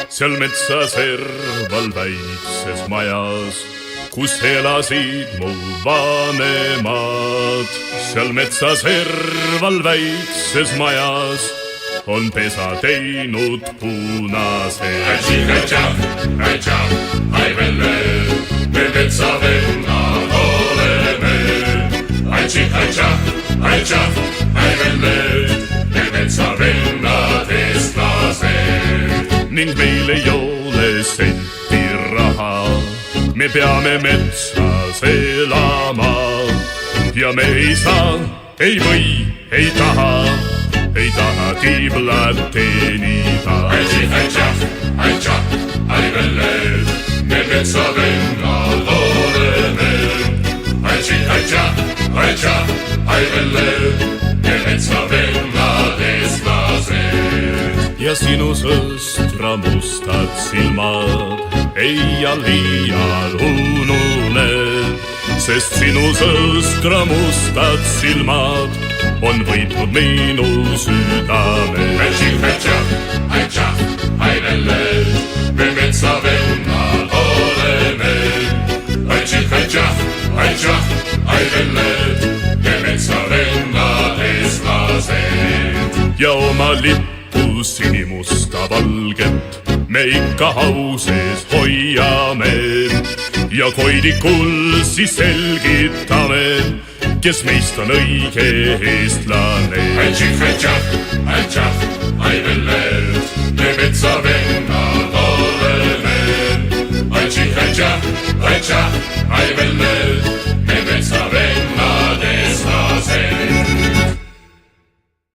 seal metsa serval väikses majas, kus elasid mu vanemad. seal metsa serval väikses majas on pesa teinud punase. Ai velle, me metsavennad oleme. Ai velle, me metsavennad eestlased. ning meil ei ole senti raha, me peame metsas elama ja me ei saa, ei või, ei taha tiiblat teenida. Ai velle, me metsavennad oleme. Ai velle, me metsavennad eestlased. ja sinu sõstra mustad silmad ei liial unune, sest sinu sõstra mustad silmad on võitnud minu südame. Ai velle, me metsavennad oleme. Ai velle, me metsavennad eestlased. ja oma lippu sinimusta valget me ikka hauses hoiame ja koidikul siis selgitame, kes meist on õige eestlane. Ai velle, me metsavennad oleme. Ai velle, me metsavennad eestlased.